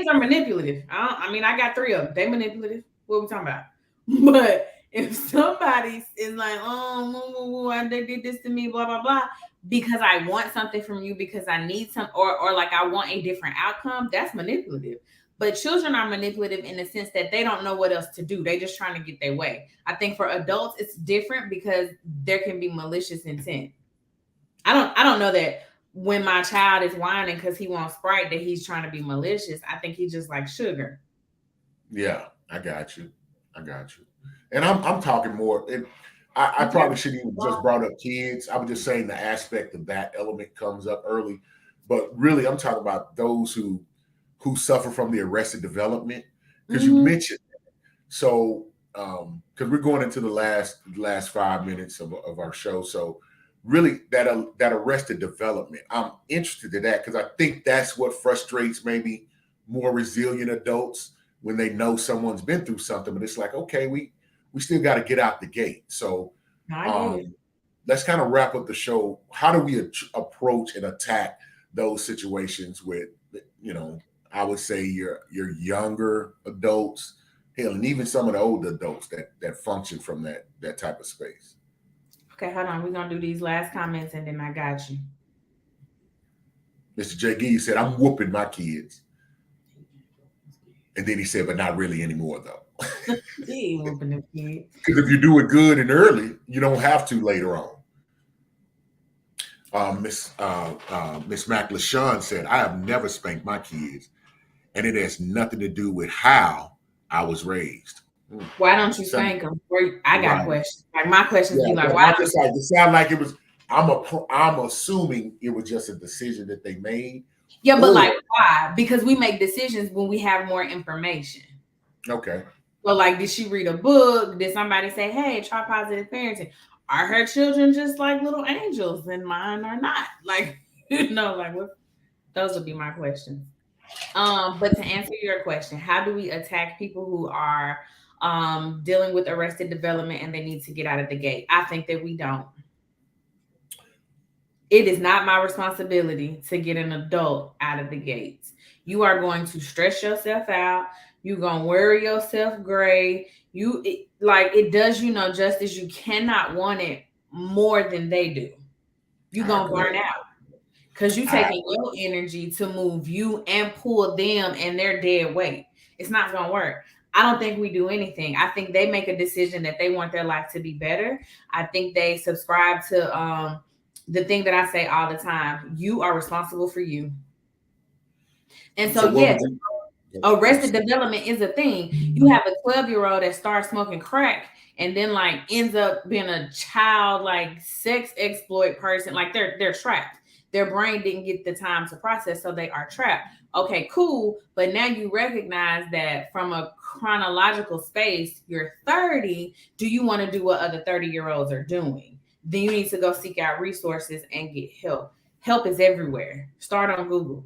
are manipulative. I got 3 of them. They manipulative. What are we talking about? But if somebody is like, oh, they did this to me, blah, blah, blah, because I want something from you, because I need some, or like I want a different outcome, that's manipulative. But children are manipulative in the sense that they don't know what else to do. They're just trying to get their way. I think for adults, it's different because there can be malicious intent. I don't know that when my child is whining because he wants Sprite that he's trying to be malicious. I think he just likes sugar. Yeah, I got you. And I'm talking more. I probably shouldn't even just brought up kids. I was just saying the aspect of that element comes up early, but really I'm talking about those who suffer from the arrested development, because you mentioned that. So because we're going into the last 5 minutes of our show, so really that arrested development, I'm interested in that because I think that's what frustrates maybe more resilient adults when they know someone's been through something, but it's like, okay, we still got to get out the gate. So let's kind of wrap up the show. How do we approach and attack those situations with, I would say your younger adults, hell, and even some of the older adults that function from that type of space? Okay, hold on. We're going to do these last comments and then I got you. Mr. J. Gee said, I'm whooping my kids. And then he said, but not really anymore, though. He ain't whooping the kids. Because if you do it good and early, you don't have to later on. Miss Mac LaShawn said, I have never spanked my kids, and it has nothing to do with how I was raised. Why don't you spank them? I got questions. Like my questions be like, why? It sound like it was. I'm assuming it was just a decision that they made. Yeah, but like why? Because we make decisions when we have more information. Okay. So like, did she read a book? Did somebody say, hey, try positive parenting? Are her children just like little angels and mine are not? Like, like what? Those would be my questions. But to answer your question, how do we attack people who are dealing with arrested development and they need to get out of the gate? I think that we don't. It is not my responsibility to get an adult out of the gates. You are going to stress yourself out. You're going to worry yourself gray. It does you no justice. You cannot want it more than they do. You're going to burn out because you're taking your energy to move you and pull them and their dead weight. It's not going to work. I don't think we do anything. I think they make a decision that they want their life to be better. I think they subscribe to the thing that I say all the time: you are responsible for you. And so yes, arrested development is a thing. You have a 12-year-old that starts smoking crack and then like ends up being a child like sex exploit person. Like they're trapped. Their brain didn't get the time to process, so they are trapped. Okay, cool. But now you recognize that from a chronological space, you're 30. Do you want to do what other 30-year-olds are doing? Then you need to go seek out resources and get help. Help is everywhere. Start on Google.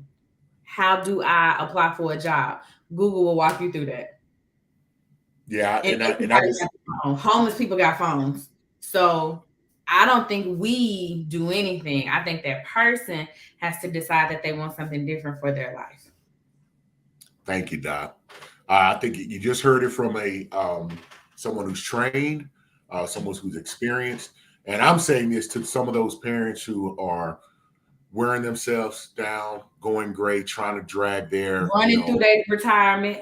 How do I apply for a job? Google will walk you through that. Yeah, homeless people got phones. So I don't think we do anything. I think that person has to decide that they want something different for their life. Thank you, Doc. I think you just heard it from someone who's trained, someone who's experienced. And I'm saying this to some of those parents who are wearing themselves down, going gray, trying to drag their running through their retirement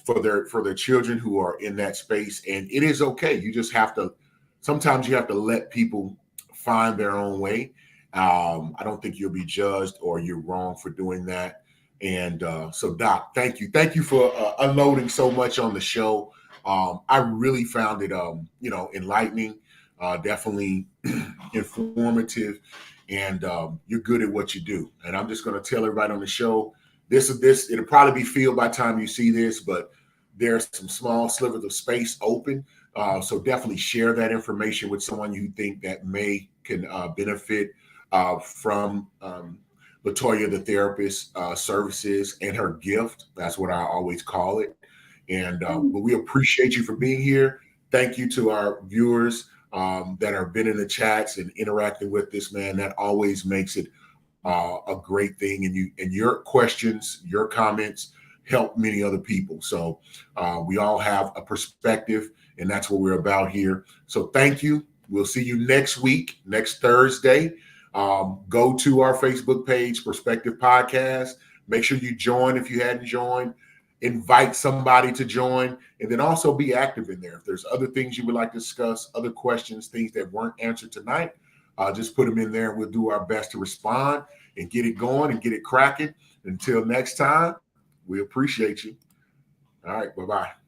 for their children who are in that space. And it is okay. You just have to. Sometimes you have to let people find their own way. I don't think you'll be judged or you're wrong for doing that. And so, Doc, thank you. Thank you for unloading so much on the show. I really found it, enlightening, definitely informative, and you're good at what you do. And I'm just going to tell everybody on the show, it'll probably be filled by the time you see this, but there's some small slivers of space open. So definitely share that information with someone you think that can benefit from Latoya the therapist services and her gift. That's what I always call it. And but we appreciate you for being here. Thank you to our viewers that have been in the chats and interacting with this, man. That always makes it a great thing. And your questions, your comments, help many other people. So we all have a perspective, and that's what we're about here. So thank you. We'll see you next week, next Thursday. Go to our Facebook page, Perspective Podcast. Make sure you join if you hadn't joined. Invite somebody to join, and then also be active in there. If there's other things you would like to discuss, other questions, things that weren't answered tonight, just put them in there. We'll do our best to respond and get it going and get it cracking. Until next time, we appreciate you. All right, bye-bye.